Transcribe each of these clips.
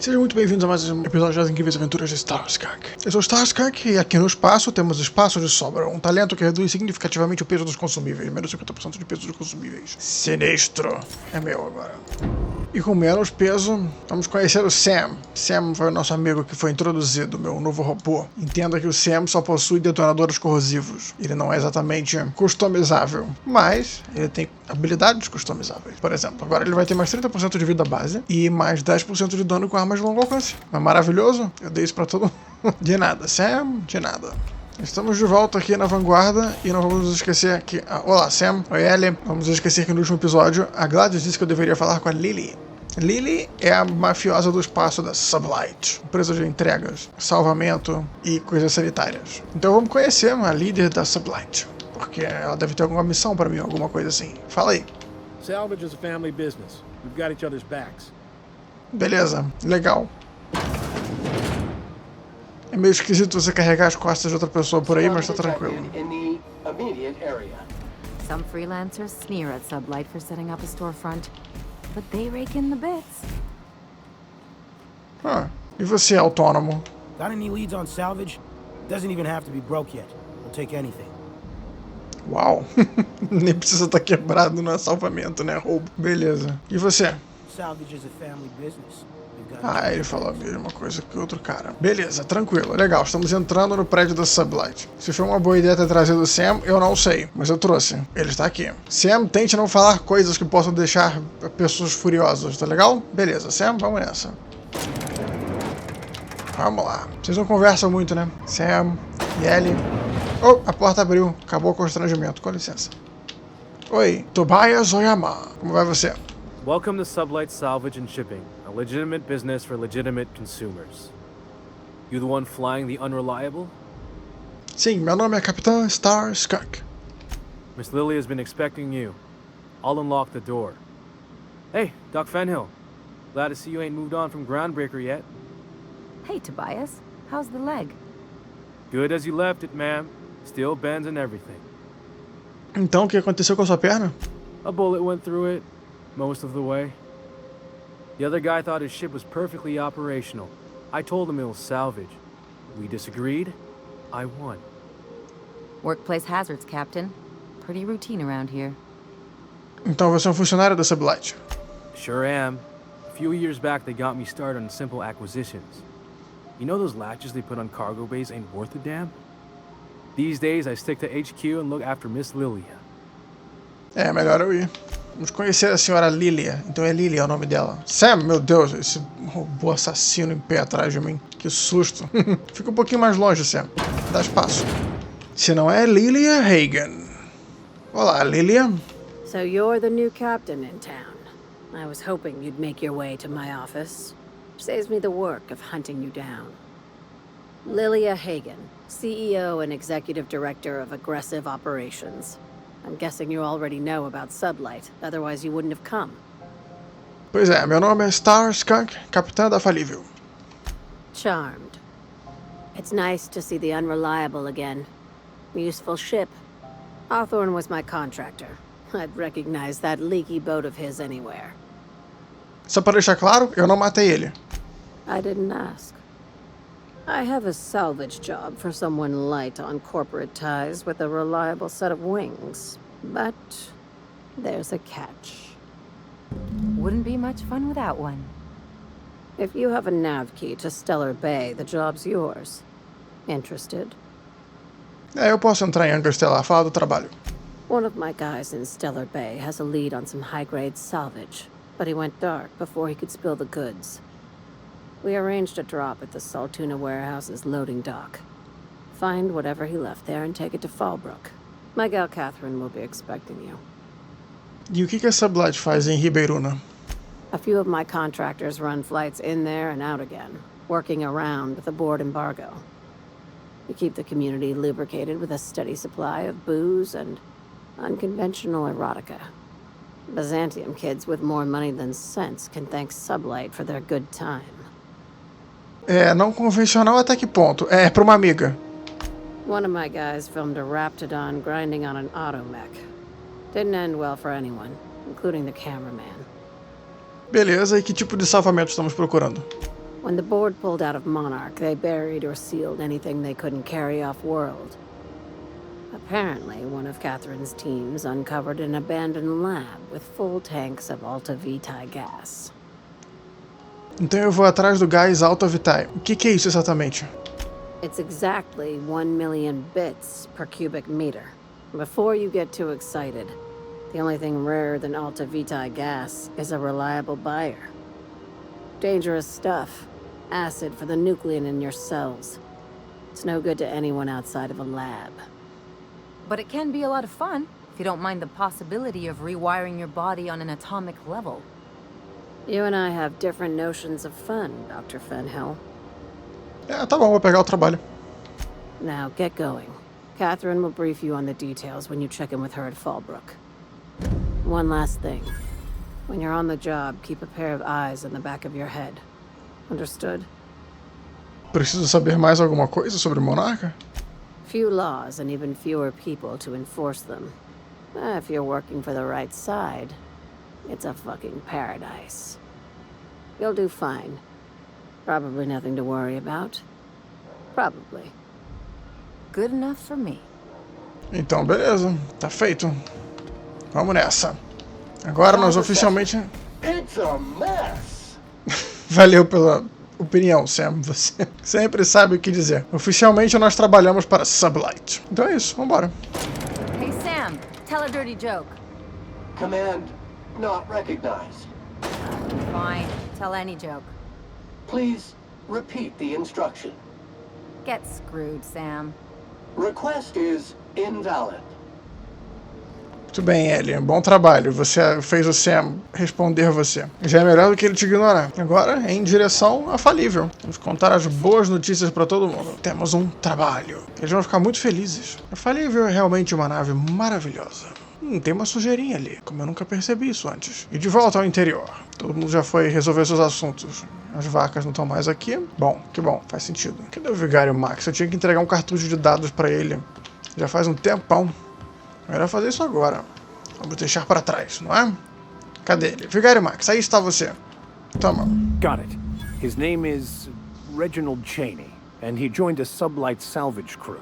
Sejam muito bem-vindos a mais um episódio das incríveis aventuras de Starskak. Eu sou Starskak e aqui no Espaço temos espaço de sobra, um talento que reduz significativamente o peso dos consumíveis, menos 50% de peso dos consumíveis. Sinistro. É meu agora. E com menos peso, vamos conhecer o Sam. Sam foi o nosso amigo que foi introduzido, meu novo robô. Entenda que o Sam só possui detonadores corrosivos. Ele não é exatamente customizável, mas ele tem habilidades customizáveis. Por exemplo, agora ele vai ter mais 30% de vida base e mais 10% de dano com armas de longo alcance. Não é maravilhoso? Eu dei isso pra todo mundo. De nada, Sam, de nada. Estamos de volta aqui na vanguarda e não vamos nos esquecer que... olá, Sam. Oi, Ellie. Vamos nos esquecer que no último episódio a Gladys disse que eu deveria falar com a Lily. Lily é a mafiosa do espaço da SubLight, empresa de entregas, salvamento e coisas sanitárias. Então vamos conhecer a líder da SubLight, porque ela deve ter alguma missão pra mim, alguma coisa assim. Fala aí. Salvage is a family business. We've got each other's backs. Beleza, legal. É meio esquisito você carregar as costas de outra pessoa por aí, mas tá tranquilo. Some freelancers sneer at SubLight for setting up a storefront, but they rake in the bits. E você, autônomo? Got any leads on salvage? Doesn't even have to be broke yet. We'll take anything. Uau! Nem precisa estar quebrado, não é salvamento, né? Roubo. Beleza. E você? Salvage is a family business. Ele falou a mesma coisa que o outro cara. Beleza, tranquilo, legal. Estamos entrando no prédio da SubLight. Se foi uma boa ideia ter trazido o Sam, eu não sei, mas eu trouxe. Ele está aqui. Sam, tente não falar coisas que possam deixar pessoas furiosas, tá legal? Beleza, Sam, vamos nessa. Vamos lá. Vocês não conversam muito, né? Sam e Ellie. Oh, a porta abriu. Acabou o constrangimento. Com licença. Oi, Tobias Oyama. Como vai você? Welcome to SubLight Salvage and Shipping, a legitimate business for legitimate consumers. You the one flying the unreliable? Sim, meu nome é Capitão Starskak. Miss Lilya has been expecting you. I'll unlock the door. Hey, Doc Fenhill. Glad to see you ain't moved on from Groundbreaker yet. Hey, Tobias. How's the leg? Good as you left it, ma'am. Still bends and everything. Então, o que aconteceu com a sua perna? A bullet went through it, most of the way. The other guy thought his ship was perfectly operational. I told him it was salvage. We disagreed. I won. Workplace hazards, Captain. Pretty routine around here. Então você é um funcionário da SubLight. Sure am. A few years back they got me started on simple acquisitions. You know those latches they put on cargo bays ain't worth a damn? These days I stick to HQ and look after Miss Lilya. É, melhor eu ir. Vamos conhecer a senhora Lilya. Então é Lilya o nome dela. Sam, meu Deus, esse robô assassino em pé atrás de mim. Que susto. Fica um pouquinho mais longe, Sam. Dá espaço. Se não é Lilya Hagen. Olá, Lilya. So you're the new captain in town. I was hoping you'd make your way to my office. Saves me the work of hunting you down. Lilya Hagen, CEO and Executive Director of Aggressive Operations. I'm guessing you already know about SubLight, otherwise you wouldn't have come. Pois é, meu nome é Starskak, capitã da Falível. Charmed. It's nice to see the Unreliable again. Useful ship. Hawthorne was my contractor. I'd recognize that leaky boat of his anywhere. Só para deixar claro, eu não matei ele. I didn't ask. I have a salvage job for someone light on corporate ties with a reliable set of wings. But there's a catch. Wouldn't be much fun without one. If you have a nav key to Stellar Bay, the job's yours. Interested? Eu posso entrar em Angra Estelar, falar do trabalho. One of my guys in Stellar Bay has a lead on some high-grade salvage, but he went dark before he could spill the goods. We arranged a drop at the Saltuna warehouse's loading dock. Find whatever he left there and take it to Fallbrook. My gal Catherine will be expecting you. E o que a SubLight faz em Ribeiruna? A few of my contractors run flights in there and out again, working around the board embargo. We keep the community lubricated with a steady supply of booze and unconventional erotica. Byzantium kids with more money than sense can thank SubLight for their good time. É, não convencional até que ponto? É pra uma amiga. One of my guys filmed a Raptidon grinding on an automech. Didn't end well for anyone, including the cameraman. Beleza, e que tipo de salvamento estamos procurando? When the board pulled out of Monarch, they buried or sealed anything they couldn't carry off-world. Apparently, one of Catherine's teams uncovered an abandoned lab with full tanks of Alta Vitae gas. Então eu vou atrás do gás Alta Vitae. O que é isso exatamente? It's exactly 1 million bits per cubic meter. Before you get too excited, the only thing rarer than Alta Vitae gas is a reliable buyer. Dangerous stuff. Acid for the nuclein in your cells. It's no good to anyone outside of a lab. But it can be a lot of fun, if you don't mind the possibility of rewiring your body on an atomic level. You and I have different notions of fun, Dr. Fenhill. Tá bom, vou pegar o trabalho. Now, get going. Catherine will brief you on the details when you check in with her at Fallbrook. One last thing. When you're on the job, keep a pair of eyes in the back of your head. Understood? Preciso saber mais alguma coisa sobre Monarca? Few laws and even fewer people to enforce them. If you're working for the right side, it's a fucking paradise. You'll do fine. Probably nothing to worry about. Probably. Good enough for me. Então, beleza. Tá feito. Vamos nessa. Agora nós oficialmente... It's a mess. Valeu pela opinião, Sam. Você sempre sabe o que dizer. Oficialmente nós trabalhamos para SubLight. Então é isso, vambora. Hey Sam, tell a dirty joke. Command not recognized. Fine, tell any joke. Please repeat the instruction. Get screwed, Sam. Request is invalid. Muito bem, Ellie. Bom trabalho. Você fez o Sam responder você. Já é melhor do que ele te ignorar. Agora, em direção a falível. Vamos contar as boas notícias para todo mundo. Temos um trabalho. Eles vão ficar muito felizes. A falível é realmente uma nave maravilhosa. Tem uma sujeirinha ali, como eu nunca percebi isso antes. E de volta ao interior. Todo mundo já foi resolver seus assuntos. As vacas não estão mais aqui. Bom, que bom, faz sentido. Cadê o vigário Max? Eu tinha que entregar um cartucho de dados para ele. Já faz um tempão. Melhor fazer isso agora. Vamos deixar para trás, não é? Cadê ele? Vigário Max, aí está você. Toma. Got it. His name is Reginald Cheney, and he joined a SubLight salvage crew.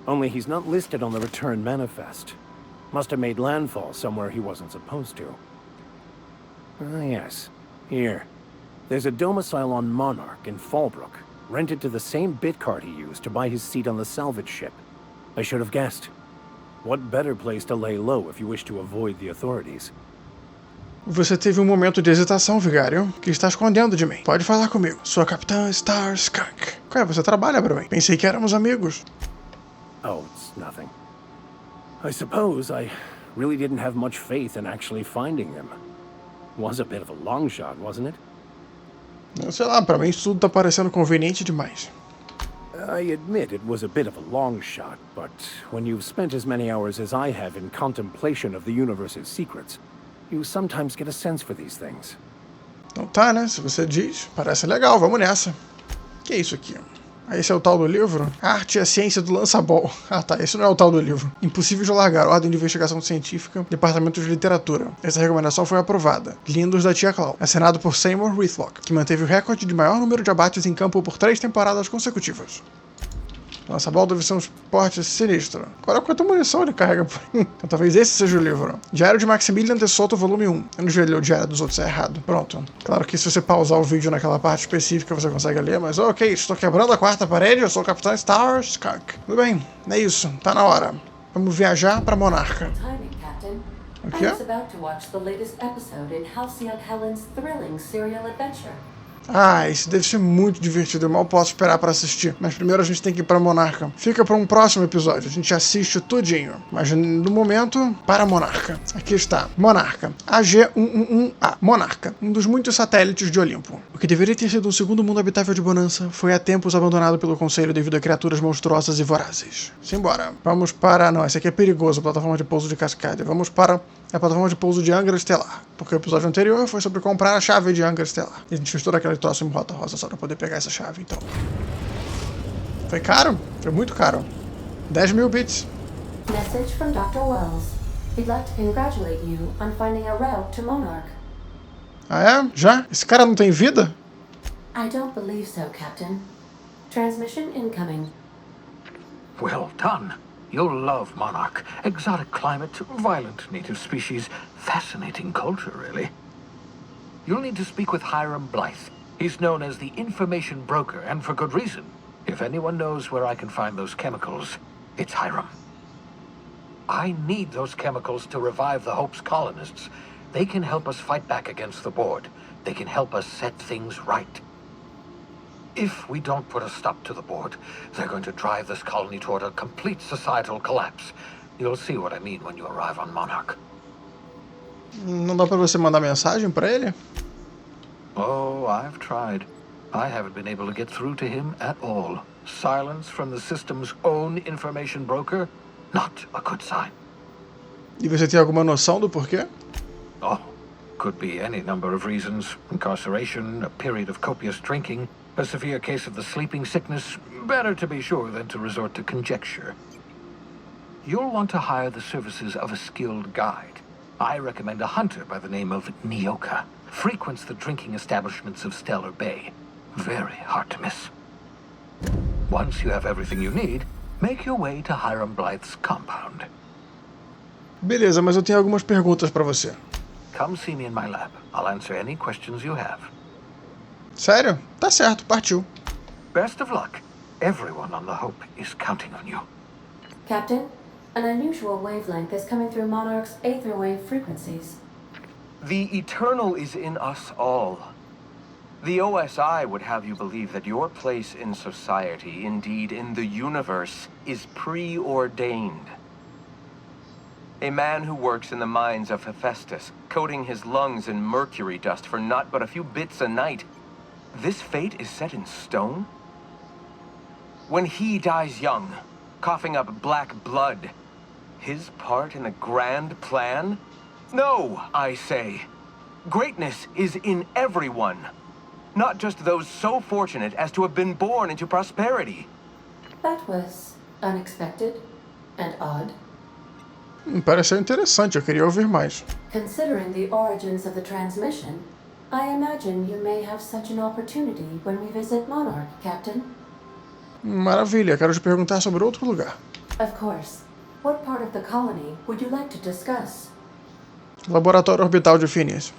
Only he's not listed on the return manifest. Must have made landfall somewhere he wasn't supposed to. Ah, yes. Here. There's a domicile on Monarch in Fallbrook, rented to the same bit card he used to buy his seat on the salvage ship. I should have guessed. What better place to lay low if you wish to avoid the authorities? Você teve um momento de hesitação, vigário. O que está escondendo de mim? Pode falar comigo. Sou a capitã Star Skunk. Qual é? Você trabalha para mim. Pensei que éramos amigos. Oh, it's nothing. I suppose I really didn't have much faith in actually finding them. Was a bit of a long shot, wasn't it? Sei lá, pra mim isso tudo tá parecendo conveniente demais. I admit it was a bit of a long shot, but when you've spent as many hours as I have in contemplation of the universe's secrets, you sometimes get a sense for these things. Então tá, né? Se você diz, parece legal, vamos nessa. Que é isso aqui? Esse é o tal do livro? Arte e a ciência do lança-bol. Ah tá, esse não é o tal do livro. Impossível de largar. Ordem de Investigação Científica, Departamento de Literatura. Essa recomendação foi aprovada. Lindos da Tia Clau. Assinado por Seymour Whitlock, que manteve o recorde de maior número de abates em campo por 3 temporadas consecutivas. Lança-bol deve ser um esporte sinistro. Agora quanta munição ele carrega por aí? Então talvez esse seja o livro. Diário de Maximilian de Soto, volume 1. Eu não devia ler o diário dos outros, é errado. Pronto. Claro que se você pausar o vídeo naquela parte específica você consegue ler, mas ok, estou quebrando a quarta parede, eu sou o Capitão Star Skunk. Tudo bem, é isso, tá na hora. Vamos viajar pra Monarca. Timing, Captain. O I que é? was about to watch the latest episode in Halcyon Helen's thrilling serial adventure. Ah, isso deve ser muito divertido, eu mal posso esperar pra assistir. Mas primeiro a gente tem que ir pra Monarca. Fica pra um próximo episódio, a gente assiste tudinho. Mas no momento, para Monarca. Aqui está, Monarca, AG111A. Monarca, um dos muitos satélites de Olimpo. O que deveria ter sido um segundo mundo habitável de bonança, foi há tempos abandonado pelo Conselho devido a criaturas monstruosas e vorazes. Simbora. Vamos para... Não, esse aqui é perigoso, a plataforma de pouso de cascata. Vamos para a plataforma de pouso de Angra Estelar. Porque o episódio anterior foi sobre comprar a chave de Angra Estelar. E a gente fez todo aquele troço em rota rosa só pra poder pegar essa chave, então. Foi caro? Foi muito caro. 10 mil bits. Message from Dr. Wells. He'd like to congratulate you on finding a route to Monarch. Ah é? Já? Esse cara não tem vida? I don't believe so, Captain. Transmission incoming. Well done. You'll love Monarch. Exotic climate, violent native species, fascinating culture, really. You'll need to speak with Hiram Blythe. He's known as the information broker, and for good reason. If anyone knows where I can find those chemicals, it's Hiram. I need those chemicals to revive the Hope's colonists. They can help us fight back against the board. They can help us set things right. If we don't put a stop to the board, they're going to drive this colony toward a complete societal collapse. You'll see what I mean when you arrive on Monarch. Não dá pra você mandar mensagem pra ele? Oh, I've tried. I haven't been able to get through to him at all. Silence from the system's own information broker? Not a good sign. E você tem alguma noção do porquê? Oh, could be any number of reasons. Incarceration, a period of copious drinking, a severe case of the sleeping sickness. Better to be sure than to resort to conjecture. You'll want to hire the services of a skilled guide. I recommend a hunter by the name of Nyoka. Frequents the drinking establishments of Stellar Bay. Very hard to miss. Once you have everything you need, make your way to Hiram Blythe's compound. Beleza, mas eu tenho algumas perguntas pra você. Come see me in my lab. I'll answer any questions you have. Sério? Tá certo, partiu. Best of luck. Everyone on the Hope is counting on you. Captain, an unusual wavelength is coming through Monarch's aether wave frequencies. The eternal is in us all. The OSI would have you believe that your place in society, indeed in the universe, is preordained. A man who works in the mines of Hephaestus, coating his lungs in mercury dust for not but a few bits a night. This fate is set in stone? When he dies young, coughing up black blood, his part in the grand plan? No, I say. Greatness is in everyone. Not just those so fortunate as to have been born into prosperity. That was unexpected and odd. Pareceu interessante, eu queria ouvir mais. Considering the origins of the transmission, I imagine you may have such an opportunity when we visit Monarch, Captain. Maravilha, quero te perguntar sobre outro lugar. Of course. What part of the colony would you like to discuss? Laboratório Orbital de Phineas.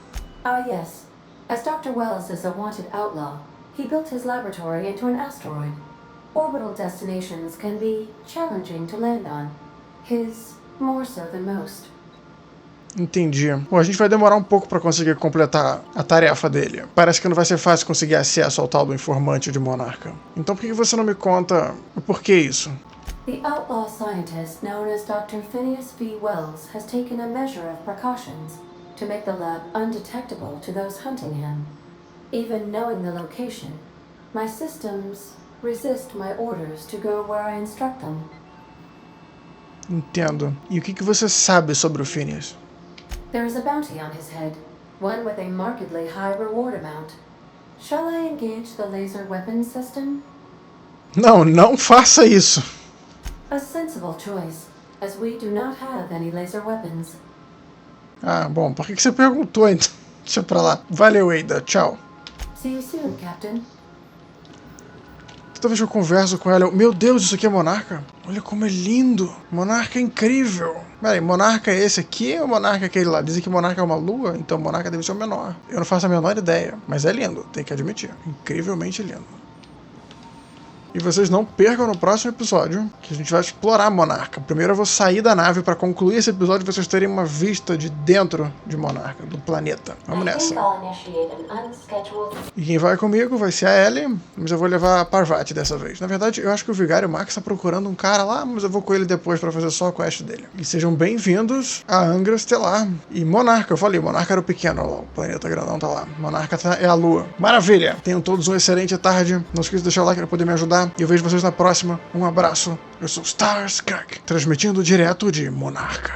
Ah, yes. As Dr. Wells is a wanted outlaw, he built his laboratory into an asteroid. Orbital destinations can be challenging to land on. His more so than most. Entendi. Bom, a gente vai demorar um pouco pra conseguir completar a tarefa dele. Parece que não vai ser fácil conseguir acesso ao tal do informante de Monarca. Então por que você não me conta o porquê isso? The outlaw scientist known as Dr. Phineas V. Wells has taken a measure of precautions to make the lab undetectable to those hunting him. Even knowing the location, my systems resist my orders to go where I instruct them. Entendo. E o que você sabe sobre o Phineas? There is a bounty on his head, one with a markedly high reward amount. Shall I engage the laser weapons system? Não faça isso. A sensible choice, as we do not have any laser weapons. Ah, bom, por que você perguntou então? Deixa pra lá. Valeu, Ada. Tchau. See you soon, Captain. Toda vez que eu converso com ela, meu Deus, isso aqui é Monarca? Olha como é lindo. Monarca é incrível. Peraí, Monarca é esse aqui ou Monarca é aquele lá? Dizem que Monarca é uma lua, então Monarca deve ser o menor. Eu não faço a menor ideia, mas é lindo, tem que admitir. Incrivelmente lindo. E vocês não percam no próximo episódio, que a gente vai explorar Monarca. Primeiro eu vou sair da nave para concluir esse episódio e vocês terem uma vista de dentro de Monarca, do planeta. Vamos nessa. E quem vai comigo vai ser a Ellie, mas eu vou levar a Parvati dessa vez. Na verdade, eu acho que o Vigário Max está procurando um cara lá, mas eu vou com ele depois para fazer só a quest dele. E sejam bem-vindos a Angra Estelar. E Monarca, eu falei, Monarca era o pequeno, olha lá, o planeta grandão tá lá. Monarca é a lua. Maravilha! Tenham todos uma excelente tarde. Não esqueça de deixar o like para poder me ajudar. E eu vejo vocês na próxima. Um abraço. Eu sou Starscrack, transmitindo direto de Monarca.